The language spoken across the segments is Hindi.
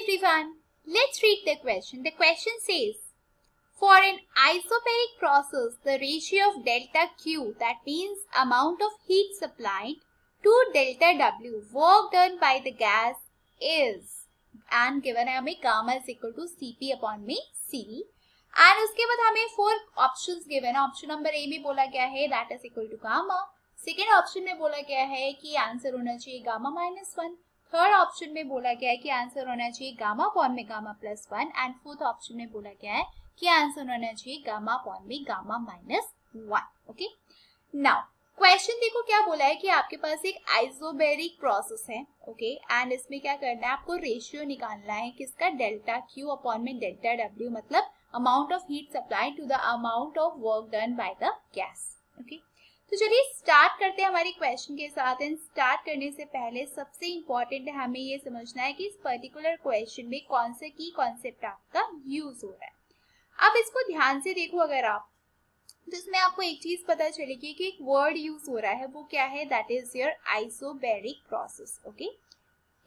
everyone, let's read the question. The question says, for an isobaric process, the ratio of delta Q, that means amount of heat supplied, to delta W, work done by the gas is, and given है हमें gamma is equal to Cp upon में Cv, and उसके बाद हमें 4 options given है. ऑप्शन नंबर ए में बोला गया है that is equal to gamma. Second option में बोला गया है कि आंसर होना चाहिए गामा -1. थर्ड ऑप्शन में बोला गया है कि आंसर होना चाहिए गामा अपॉन में गामा +1 एंड फोर्थ ऑप्शन में बोला गया है कि आंसर होना चाहिए गामा अपॉन में गामा -1. ओके, नाउ क्वेश्चन देखो क्या बोला है कि आपके पास एक आइसोबैरिक प्रोसेस है. ओके, एंड इसमें क्या करना है, आपको रेशियो निकालना है किसका, डेल्टा क्यू अपॉन में डेल्टा डब्ल्यू, मतलब amount of heat supplied to the amount of work done by the gas. Okay, तो चलिए स्टार्ट करते हैं हमारे क्वेश्चन के साथ. एंड स्टार्ट करने से पहले सबसे इम्पोर्टेंट है हमें ये समझना है कि इस पर्टिकुलर क्वेश्चन में कौन से की कॉन्सेप्ट आपका यूज हो रहा है. अब इसको ध्यान से देखो अगर आप, तो इसमें आपको एक चीज पता चलेगी कि एक वर्ड यूज हो रहा है, वो क्या है, that is your isobaric process. Okay,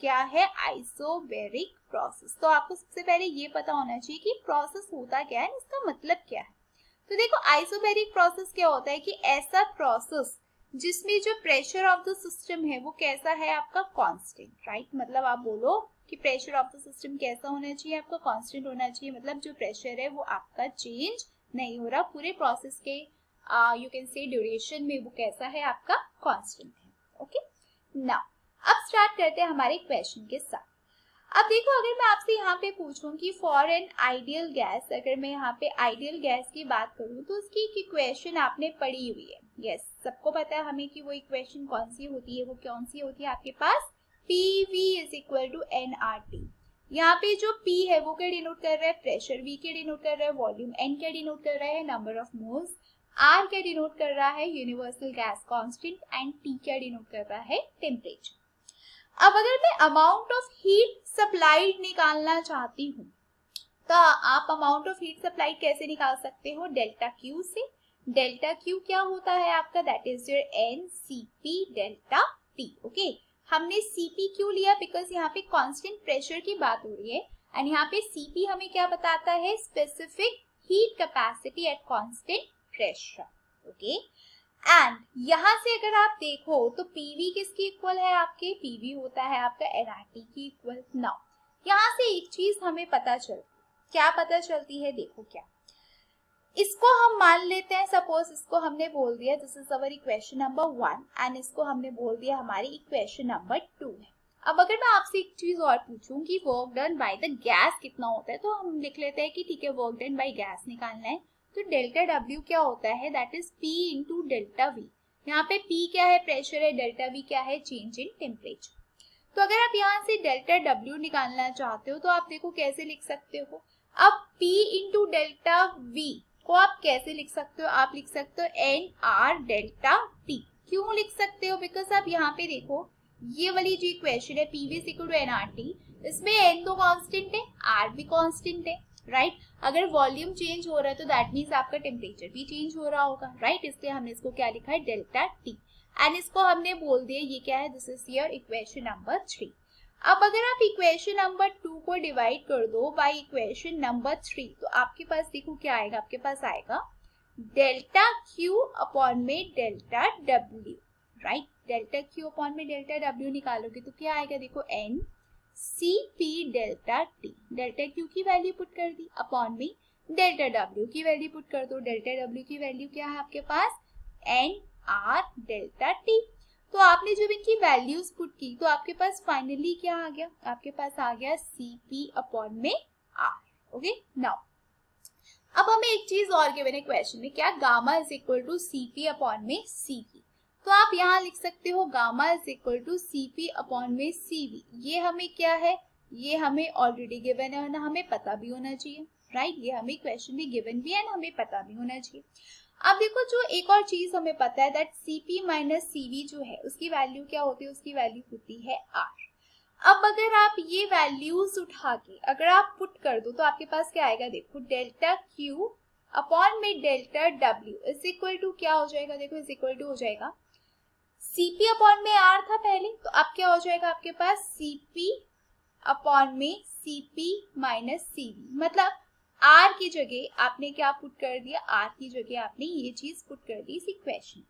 क्या है, आइसोबैरिक प्रोसेस. तो आपको सबसे पहले ये पता होना चाहिए कि प्रोसेस होता क्या है, इसका मतलब क्या है. तो देखो आइसोबैरिक प्रोसेस क्या होता है कि ऐसा प्रोसेस जिसमें जो प्रेशर ऑफ द सिस्टम है वो कैसा है, आपका कांस्टेंट. राइट, मतलब आप बोलो कि प्रेशर ऑफ द सिस्टम कैसा होना चाहिए, आपका कांस्टेंट होना चाहिए. मतलब जो प्रेशर है वो आपका चेंज नहीं हो रहा पूरे प्रोसेस के यू कैन से ड्यूरेशन में, वो कैसा है, आपका कांस्टेंट है. ओके, नाउ अब स्टार्ट करते हैं हमारे क्वेश्चन के साथ. अब देखो अगर मैं आपसे यहाँ पे पूछूं कि फॉर एन आइडियल गैस, अगर मैं यहाँ पे आइडियल गैस की बात करूँ तो उसकी इक्वेशन आपने पढ़ी हुई है. यस, सबको पता है हमें कि वो इक्वेशन कौन सी होती है, वो कौन सी होती है आपके पास, PV is equal to nRT. यहाँ पे जो P है वो क्या डिनोट कर रहा है, प्रेशर, V क्या डिनोट कर रहा है, वॉल्यूम, N क्या डिनोट कर रहा है, नंबर ऑफ मोल्स, R क्या डिनोट कर रहा है, universal gas constant, and T क्या डिनोट कर रहा है, टेम्परेचर. अब अगर मैं अमाउंट ऑफ हीट सप्लाइड निकालना चाहती हूँ तो आप अमाउंट ऑफ हीट सप्लाइड कैसे निकाल सकते हो, डेल्टा क्यू से. डेल्टा क्यू क्या होता है आपका, that is your NCP delta T. Okay, हमने CP क्यों लिया, बिकॉज यहाँ पे कांस्टेंट प्रेशर की बात हो रही है, एंड यहाँ पे CP हमें क्या बताता है, specific heat capacity at constant pressure. Okay, and यहाँ से अगर आप देखो तो PV किसकी इक्वल है, आपके PV होता है आपका nRT की इक्वल. नाउ यहाँ से एक चीज हमें पता चलती, क्या पता चलती है, देखो क्या, इसको हम मान लेते हैं, सपोज इसको हमने बोल दिया this is our equation number 1 and इसको हमने बोल दिया हमारी इक्वेशन नंबर 2 है. अब अगर मैं आपसे एक चीज और पूछूं कि work done by the gas कितना होता है, तो हम लिख लेते हैं कि ठीक है वर्क डन बाय गैस निकालना है, तो डेल्टा W क्या होता है, that is P into delta V. यहाँ पे P क्या है, प्रेशर है, डेल्टा V क्या है, चेंज इन टेम्परेचर. तो अगर आप यहाँ से डेल्टा W निकालना चाहते हो तो आप देखो कैसे लिख सकते हो. अब P इंटू डेल्टा V को आप कैसे लिख सकते हो, आप लिख सकते हो NR डेल्टा T. क्यों लिख सकते हो, बिकॉज आप यहाँ पे देखो ये वाली जो इक्वेशन है PV इक्वल टू nRT, इसमें N तो कांस्टेंट है, R भी कांस्टेंट है. राइट, अगर वॉल्यूम चेंज हो रहा है तो दैट मीन्स आपका टेम्परेचर भी चेंज हो रहा होगा. राइट, इसलिए हमने इसको क्या लिखा है, डेल्टा T, एंड इसको हमने बोल दिया ये क्या है, this is your equation number 3. अब अगर आप इक्वेशन नंबर 2 को डिवाइड कर दो बाय इक्वेशन नंबर 3, तो आपके पास देखो क्या आएगा, आपके पास आएगा डेल्टा Q अपॉन में delta W. Right, delta Q upon में डेल्टा W निकालोगे तो क्या आएगा, देखो NCP delta T. Delta Q की वैल्यू पुट कर दी अपॉन में डेल्टा W की वैल्यू पुट कर दो. डेल्टा W की वैल्यू क्या है आपके पास, NR डेल्टा T. तो आपने जब इनकी वैल्यूज पुट की तो आपके पास फाइनली क्या आ गया, आपके पास आ गया CP अपॉन में R. ओके, नाउ अब हमें एक चीज और गिवन है क्वेश्चन में, क्या, gamma is equal to CP upon में CV. तो आप यहाँ लिख सकते हो gamma is equal to CP upon में CV. ये हमें क्या है, ये हमें ऑलरेडी गिवन है और ना हमें पता भी होना चाहिए. राइट, ये हमें क्वेश्चन में गिवन भी है ना हमें पता भी होना चाहिए. अब देखो जो एक और चीज हमें पता है दैट CP माइनस CV जो है उसकी वैल्यू क्या होती है, उसकी वैल्यू होती है R. अब अगर आप ये वैल्यूज उठा के अगर आप पुट कर दो तो आपके पास क्या आएगा, देखो डेल्टा Q अपॉन में delta W is equal to क्या हो जाएगा, देखो इज इक्वल टू हो जाएगा CP अपॉन में R था पहले, तो अब क्या हो जाएगा आपके पास CP अपॉन में Cp माइनस Cv, मतलब R की जगह आपने क्या पुट कर दिया, R की जगह आपने ये चीज पुट कर दी इस इक्वेशन।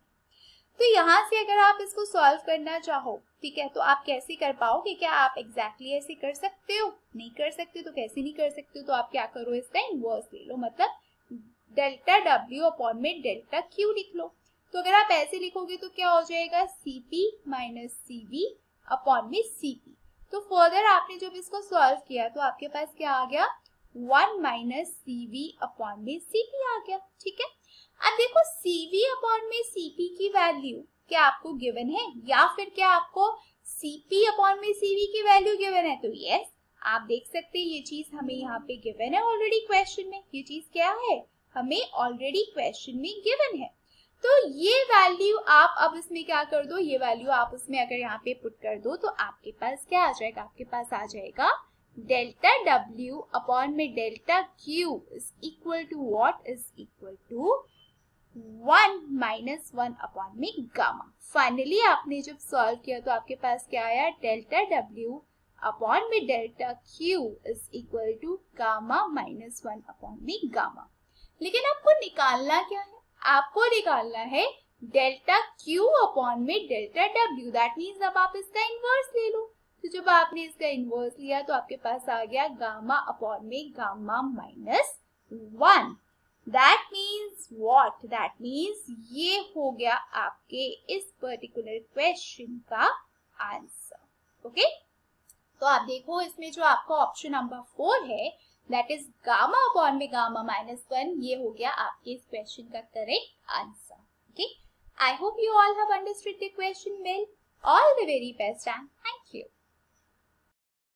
तो यहाँ से अगर आप इसको सॉल्व करना चाहो, ठीक है, तो आप कैसे कर पाओगे? क्या आप एग्जैक्टली ऐसे कर सकते हो? नहीं कर सकते। तो कैसे नहीं कर सकते? तो आप क्या करो, इसका इनवर्स ले लो, मतलब डेल्टा W अपॉन में डेल्टा Q लिख लो। तो अगर आप ऐसे लिखोगे तो क्या हो जाएगा, Cp माइनस Cv अपॉन में Cp। तो फर्दर आपने जब इसको सॉल्व किया तो आपके पास क्या आ गया, 1 माइनस Cv अपॉन में Cp आ गया। ठीक है, अब देखो Cv अपॉन में Cp की वैल्यू क्या आपको गिवन है, या फिर क्या आपको Cp अपॉन में Cv की वैल्यू गिवन है? तो यस, आप देख सकते हैं ये चीज हमें यहाँ पे गिवन है ऑलरेडी क्वेश्चन में। ये चीज क्या है, हमें ऑलरेडी क्वेश्चन में गिवन है। तो ये वैल्यू आप अब इसमें क्या कर दो, ये वैल्यू आप उसमें अगर यहाँ पे पुट कर दो तो आपके पास क्या आ जाएगा, आपके पास आ जाएगा डेल्टा W अपॉन में delta Q is equal to what, is equal to 1 minus 1 upon में गामा। फाइनली आपने जब सॉल्व किया तो आपके पास क्या आया, डेल्टा W अपॉन में delta Q is equal to gamma minus 1 upon में गामा। लेकिन आपको निकालना क्या है, आपको निकालना है डेल्टा Q अपॉन में डेल्टा W। दैट मीन्स अब आप इसका इनवर्स ले लो। तो जब आपने इसका इनवर्स लिया तो आपके पास आ गया गामा अपॉन में gamma minus 1। That means what, that means ये हो गया आपके इस पर्टिकुलर क्वेश्चन का आंसर। ओके, तो आप देखो इसमें जो आपका ऑप्शन नंबर 4 है, दैट इज गामा अपॉन में गामा माइनस 1, ये हो गया आपके इस क्वेश्चन का correct answer. Okay, I hope you all have understood the question well. All the very best and thank you.